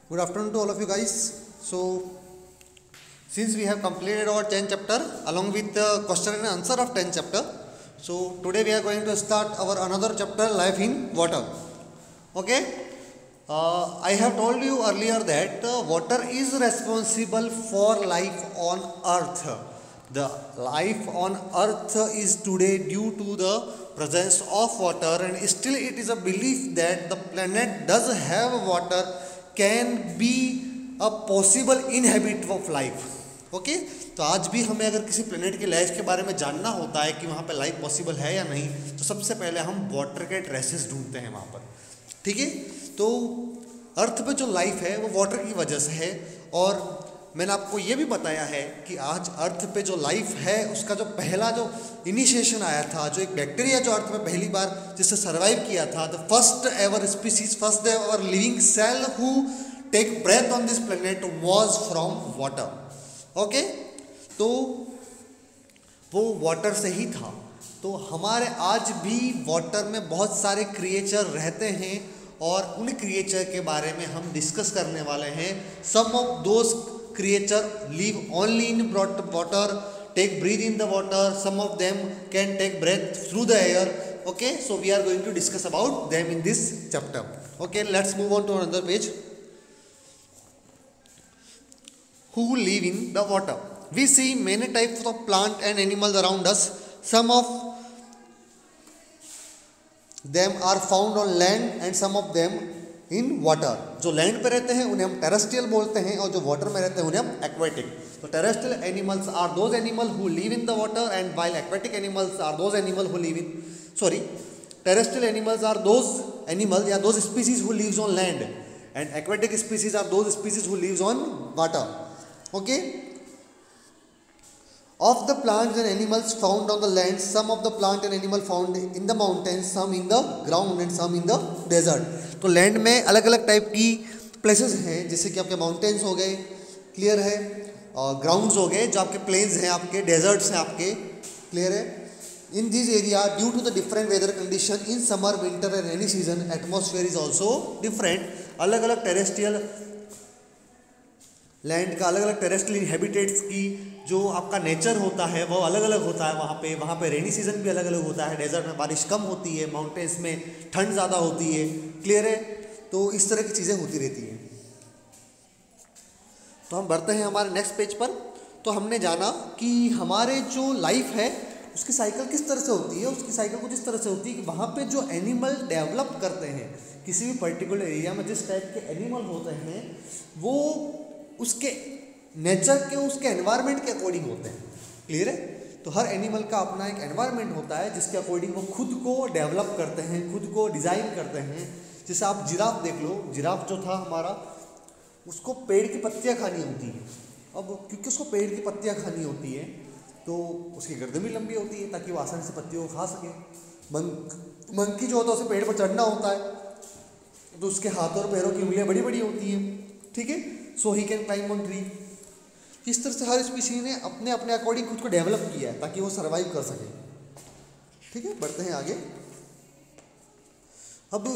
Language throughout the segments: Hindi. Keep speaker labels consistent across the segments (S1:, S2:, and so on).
S1: Good afternoon to all of you guys. So, since we have completed our 10th chapter along with the question and answer of 10th chapter, so today we are going to start our another chapter, life in water. Okay. I have told you earlier that water is responsible for life on earth. The life on earth is today due to the presence of water, and still it is a belief that the planet does have water, can be a possible inhabit of life. Okay तो आज भी हमें अगर किसी प्लेनेट के लाइफ के बारे में जानना होता है कि वहाँ पे लाइफ पॉसिबल है या नहीं, तो सबसे पहले हम वाटर के ट्रेसेस ढूंढते हैं वहाँ पर. ठीक है, तो अर्थ पे जो लाइफ है वो वाटर की वजह से है. और मैंने आपको ये भी बताया है कि आज अर्थ पे जो लाइफ है उसका जो पहला जो इनिशिएशन आया था, जो एक बैक्टीरिया जो अर्थ में पहली बार जिससे सर्वाइव किया था, the first ever species, first ever living cell who take breath on this planet was from water. Okay, तो वो वाटर से ही था. तो हमारे आज भी वाटर में बहुत सारे क्रिएचर रहते हैं और उन क्रिएचर के बारे में हम डिस्कस करने वाले हैं. Some of those creature live only in water, take breathe in the water, some of them can take breath through the air. Okay, so we are going to discuss about them in this chapter. Okay, let's move on to another page. Who live in the water? We see many types of plant and animals around us. Some of them are found on land and some of them in water. जो लैंड पे रहते हैं उन्हें हम टेरेस्ट्रियल बोलते हैं और जो वाटर में रहते हैं उन्हें हम एक्वेटिक. तो terrestrial animals are those animal who live in the water, and while aquatic animals are those animal who live in terrestrial animals are those animal या those species who lives on land, and aquatic species are those species who lives on water. Okay, of the plants and animals found on the land, some of the plant and animal found in the mountains, some in the ground and some in the desert. तो लैंड में अलग अलग टाइप की प्लेसेस हैं, जैसे कि आपके माउंटेन्स हो गए, क्लियर है, और ग्राउंड्स हो गए, जो आपके प्लेन्स हैं, आपके डेजर्ट्स हैं आपके, क्लियर है. In this area due to the different weather condition in summer, winter and rainy season, atmosphere is also different. अलग अलग टेरेस्ट्रियल लैंड का, अलग अलग टेरेस्ट्रियल हैबिटेट्स की जो आपका नेचर होता है वो अलग अलग होता है. वहाँ पे रेनी सीजन भी अलग अलग होता है. डेजर्ट में बारिश कम होती है, माउंटेन्स में ठंड ज़्यादा होती है, क्लियर है. तो इस तरह की चीज़ें होती रहती हैं. तो हम बढ़ते हैं हमारे नेक्स्ट पेज पर. तो हमने जाना कि हमारे जो लाइफ है उसकी साइकिल किस तरह से होती है. उसकी साइकिल कुछ इस तरह से होती है कि वहाँ पे जो एनिमल डेवलप करते हैं किसी भी पर्टिकुलर एरिया में, जिस टाइप के एनिमल होते हैं वो उसके नेचर के, उसके एनवायरनमेंट के अकॉर्डिंग होते हैं, क्लियर है. तो हर एनिमल का अपना एक एनवायरनमेंट होता है जिसके अकॉर्डिंग वो खुद को डेवलप करते हैं, खुद को डिज़ाइन करते हैं. जैसे आप जिराफ देख लो. जिराफ जो था हमारा, उसको पेड़ की पत्तियाँ खानी होती हैं. अब क्योंकि उसको पेड़ की पत्तियाँ खानी होती है तो उसकी गर्दन भी लंबी होती है ताकि वो आसानी से पत्तियों को खा सके. मंकी जो होता है उसे पेड़ पर चढ़ना होता है तो उसके हाथों और पैरों की उंगलियाँ बड़ी बड़ी होती हैं, ठीक है. So he can climb on tree. इस तरह से हर स्पीसी ने अपने अपने अकॉर्डिंग खुद को डेवलप किया है ताकि वो सर्वाइव कर सके. ठीक है, बढ़ते हैं आगे. अब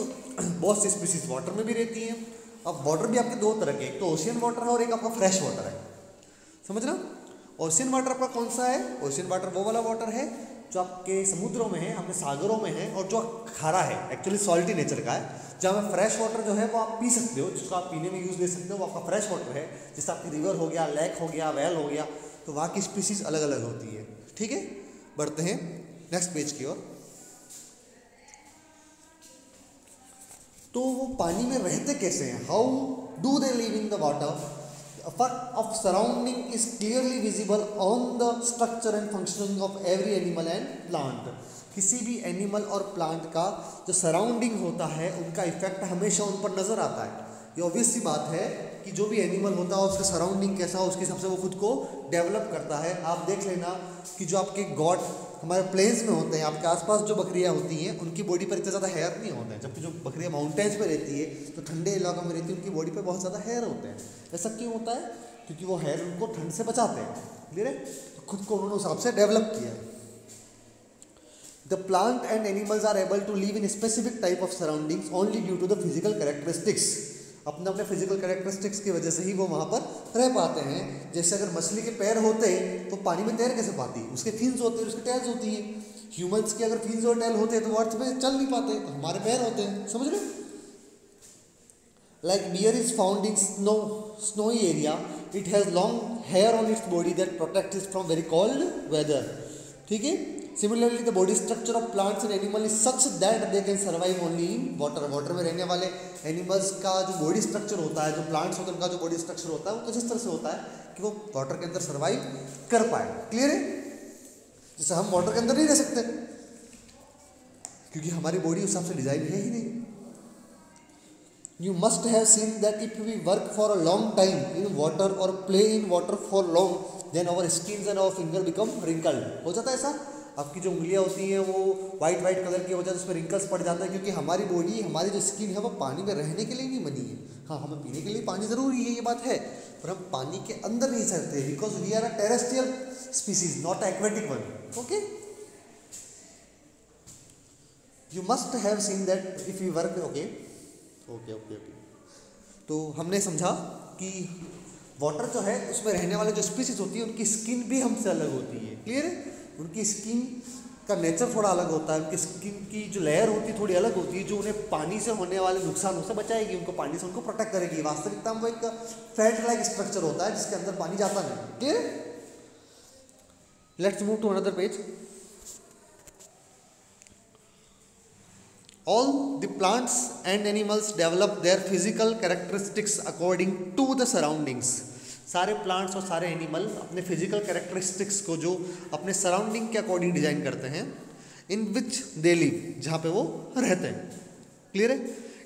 S1: बहुत सी स्पीसीज वाटर में भी रहती हैं. अब वाटर भी आपके दो तरह के, एक तो ओशियन वाटर है और एक आपका फ्रेश वाटर है. समझना, ओशियन वाटर आपका कौन सा है? ओशियन वाटर वो वाला वाटर है जो आपके समुद्रों में है, आपके सागरों में है और जो खारा है, एक्चुअली सॉल्टी नेचर का है. जहाँ में फ्रेश वाटर जो है वो आप पी सकते हो, जिसको आप पीने में यूज़ ले सकते हो, वो आपका फ्रेश वाटर है. जैसे आपकी रिवर हो गया, लेक हो गया, वेल हो गया, तो वहाँ की स्पीसीज अलग अलग होती है. ठीक है, बढ़ते हैं नेक्स्ट पेज की ओर. तो वो पानी में रहते कैसे हैं? How do they live in the water? Effect of surrounding is clearly visible on the structure and functioning of every animal and plant. किसी भी एनिमल और प्लांट का जो सराउंडिंग होता है उनका इफेक्ट हमेशा उन पर नज़र आता है. ये ऑब्वियस सी बात है कि जो भी एनिमल होता है उसका सराउंडिंग कैसा हो उसके हिसाब से वो खुद को डेवलप करता है. आप देख लेना कि जो आपके गॉड हमारे प्लेन्स में होते हैं, आपके आसपास जो बकरियां होती हैं उनकी बॉडी पर इतना ज़्यादा हेयर नहीं होता है, जबकि जो बकरियां माउंटेन्स पे रहती है, जो ठंडे इलाकों में रहती है, उनकी बॉडी पे बहुत ज़्यादा हेयर होते हैं. ऐसा क्यों होता है? क्योंकि वो हेयर उनको ठंड से बचाते हैं, क्लियर है. तो खुद को उन्होंने उस हिसाब से डेवलप किया है. The plant and animals are able to live in a specific type of surroundings only due to the physical characteristics. अपने अपने फिजिकल कैरेक्टरिस्टिक्स की वजह से ही वो वहाँ पर रह पाते हैं। जैसे अगर मछली के पैर होते तो पानी में तैर कैसे पाती, उसके फिन्स होते हैं, उसके टैल्स होती हैं। ह्यूमंस के अगर फिन्स और टैल होते तो वो अर्थ में चल नहीं पाते, तो हमारे पैर होते हैं, समझ रहे हो। Like bear is found in snowy area, it has long hair on its body that protect it from very cold weather, ठीक है। Similarly the body structure of plants and animal is such that they can survive only in water. Water में रहने वाले एनिमल्स का जो बॉडी स्ट्रक्चर होता है, जो प्लांट्स होते हैं उनका जो बॉडी स्ट्रक्चर होता है वो कुछ इस तरह से होता है कि वो वाटर के अंदर सर्वाइव कर पाए। क्लियर है। जैसे हम वाटर के अंदर नहीं रह सकते क्योंकि हमारी बॉडी उस हिसाब से डिजाइन है ही नहीं। You must have seen that if we work for a long time in water or play in water for long, then our skins and our finger become wrinkled. हो जाता है ऐसा, आपकी जो उंगलियां होती हैं वो वाइट वाइट कलर की हो जाती है, उसमें रिंकल्स पड़ जाता है क्योंकि हमारी बॉडी, हमारी जो स्किन है वो पानी में रहने के लिए नहीं बनी है। हाँ, हमें पीने के लिए पानी ज़रूरी है, ये बात है, पर हम पानी के अंदर नहीं सकते because we are a terrestrial species not aquatic one. Okay, you must have seen that if you work. Okay, तो हमने समझा कि वाटर जो है उसमें रहने वाले जो स्पीसीज होती है उनकी स्किन भी हमसे अलग होती है। क्लियर है। उनकी स्किन का नेचर थोड़ा अलग होता है, उनकी स्किन की जो लेयर होती है थोड़ी अलग होती है, जो उन्हें पानी से होने वाले नुकसानों से बचाएगी, उनको पानी से उनको प्रोटेक्ट करेगी। वास्तविकता में वो एक फैट लाइक स्ट्रक्चर होता है जिसके अंदर पानी जाता नहीं। Clear. Let's move to another page. All the plants and animals develop their physical characteristics according to the surroundings. सारे प्लांट्स और सारे एनिमल अपने फिजिकल कैरेक्टरिस्टिक्स को जो अपने सराउंडिंग के अकॉर्डिंग डिजाइन करते हैं, इन विच दे लिव, जहाँ पे वो रहते हैं। क्लियर है।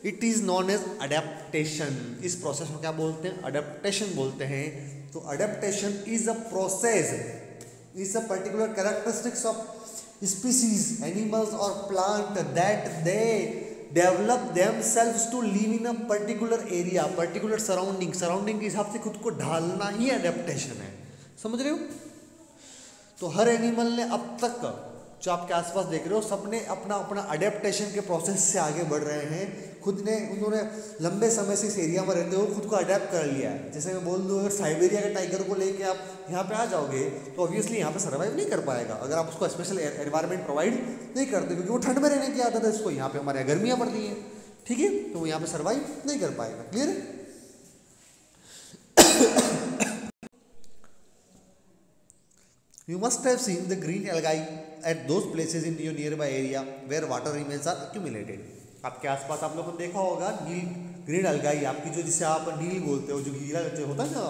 S1: It is known as adaptation. इस प्रोसेस को क्या बोलते हैं? अडेप्टेशन बोलते हैं। तो adaptation is a process, is a particular characteristics of species, animals or plant that they develop themselves to live in a particular area, particular surrounding के हिसाब से खुद को ढालना ही एडेप्टेशन है। समझ रहे हो। तो हर एनिमल ने अब तक जो आपके आसपास देख रहे हो, सबने अपना अपना अडेप्टेशन के प्रोसेस से आगे बढ़ रहे हैं। उन्होंने लंबे समय से इस एरिया में रहते हुए खुद को अडेप्ट कर लिया है। जैसे मैं बोल दूँ, अगर साइबेरिया के टाइगर को लेके आप यहाँ पे आ जाओगे तो ऑब्वियसली यहाँ पे सर्वाइव नहीं कर पाएगा अगर आप उसको स्पेशल एनवायरनमेंट प्रोवाइड नहीं करते, क्योंकि वो ठंड में रहने की आदत है इसको। यहाँ पे हमारे यहाँ गर्मियाँ पड़ती हैं, ठीक है, तो वो यहाँ पे सर्वाइव नहीं कर पाएगा। क्लियर है। You must have seen the green algae at those places in your nearby area where water remains are accumulated. आपके आसपास आप लोगों ने देखा होगा ग्रीन algae, आपकी जो जिसे आप नील बोलते हो, जो गीला जो होता है ना,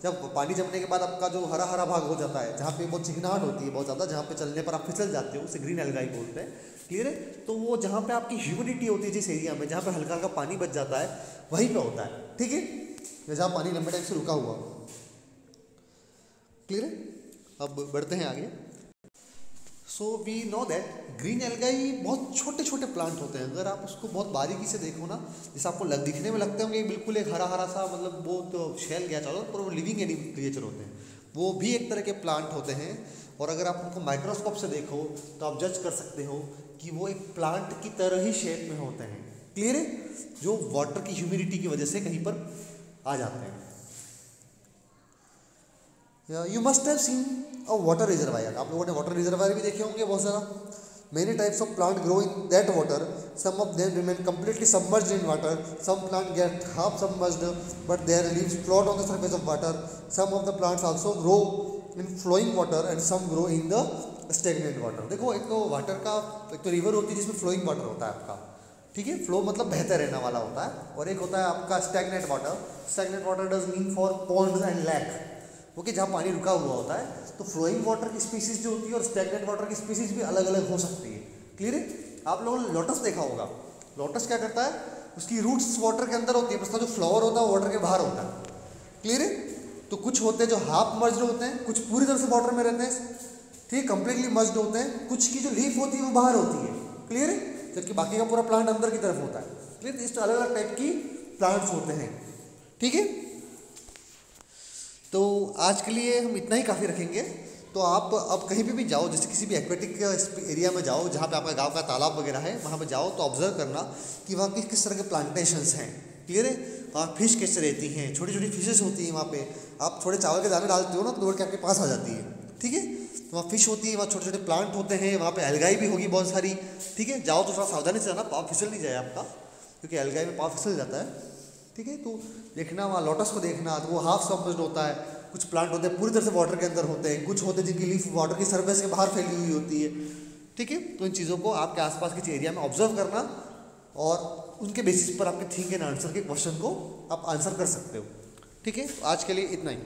S1: जब पानी जमने के बाद आपका जो हरा हरा भाग हो जाता है, जहाँ पे बहुत चिकनाहट होती है बहुत ज़्यादा, जहाँ पे चलने पर आप फिसल जाते हो, उसे ग्रीन algae बोलते हैं। क्लियर है। तो वो जहाँ पे आपकी ह्यूमिडिटी होती है, जिस एरिया में जहाँ पे हल्का हल्का पानी बच जाता है, वहीं पे होता है। ठीक है, जहाँ पानी लंबे टाइम से रुका हुआ। क्लियर है। अब बढ़ते हैं आगे। So we know that green algae बहुत छोटे छोटे प्लांट होते हैं। अगर आप उसको बहुत बारीकी से देखो ना, जैसे आपको दिखने में लगते होंगे बिल्कुल एक हरा हरा सा, मतलब वो तो शेल गया चलो, पर वो लिविंग क्रिएचर होते हैं। वो भी एक तरह के प्लांट होते हैं, और अगर आप उनको माइक्रोस्कोप से देखो तो आप जज कर सकते हो कि वो एक प्लांट की तरह ही शेप में होते हैं। क्लियर है। जो वाटर की ह्यूमिडिटी की वजह से कहीं पर आ जाते हैं। You must have seen a water reservoir. आप लोगों ने वाटर रिजर्वायर भी देखे होंगे बहुत ज़्यादा। Many types of plant grow in that water. Some of them remain completely submerged in water. Some plants get half submerged, but their leaves float on the surface of water. Some of the plants also grow in flowing water, and some grow in the stagnant water. देखो, एक तो वाटर का, एक तो रिवर होती है जिसमें फ्लोइंग वाटर होता है आपका, ठीक है, फ्लो मतलब बहते रहने वाला होता है, और एक होता है आपका stagnant water. Stagnant water does mean for ponds and lake, okay, जहाँ पानी रुका हुआ होता है। तो फ्लोइंग वाटर की स्पीसीज जो होती है और स्टैग्नेंट वाटर की स्पीसीज भी अलग अलग हो सकती है। क्लियर है। आप लोगों ने लोटस देखा होगा। लोटस क्या करता है, उसकी रूट्स वाटर के अंदर होती है, उसका जो फ्लावर होता है वो वाटर के बाहर होता है। क्लियर है। तो कुछ होते हैं जो हाफ मर्ज्ड होते हैं, कुछ पूरी तरह से वाटर में रहते हैं, ठीक, कंप्लीटली मर्ज्ड होते हैं। कुछ की जो लीफ होती है वो बाहर होती है। क्लियर है। जबकि बाकी का पूरा प्लांट अंदर की तरफ होता है। क्लियर। इस अलग अलग टाइप की प्लांट्स होते हैं। ठीक है। तो आज के लिए हम इतना ही काफ़ी रखेंगे। तो आप अब कहीं भी जाओ, जैसे किसी भी एक्वेटिक एरिया में जाओ जहाँ पे आपका गांव का तालाब वगैरह है, वहाँ पे जाओ तो ऑब्जर्व करना कि वहाँ किस किस तरह के प्लांटेशंस हैं। क्लियर है। वहाँ फिश कैसे रहती हैं, छोटी छोटी फिशेस होती हैं वहाँ पे। आप थोड़े चावल के दाने डालते हो ना तो दौड़ के आपके पास आ जाती है, ठीक है। तो वहाँ फिश होती है, वहाँ छोटे छोटे प्लांट होते हैं, वहाँ पे एल्गाई भी होगी बहुत सारी, ठीक है। जाओ तो थोड़ा सावधानी से जाना, पाँव फिसल नहीं जाए आपका, क्योंकि एल्गाई में पाँव फिसल जाता है, ठीक है। तो देखना वहाँ लोटस को देखना, तो वो हाफ सबमर्ज्ड होता है। कुछ प्लांट होते हैं पूरी तरह से वाटर के अंदर होते हैं, कुछ होते हैं जिनकी लीफ वाटर की सरफेस के बाहर फैली हुई होती है, ठीक है। तो इन चीज़ों को आपके आसपास के एरिया में ऑब्जर्व करना और उनके बेसिस पर आपके थिंक एंड आंसर के क्वेश्चन को आप आंसर कर सकते हो, ठीक है। आज के लिए इतना ही।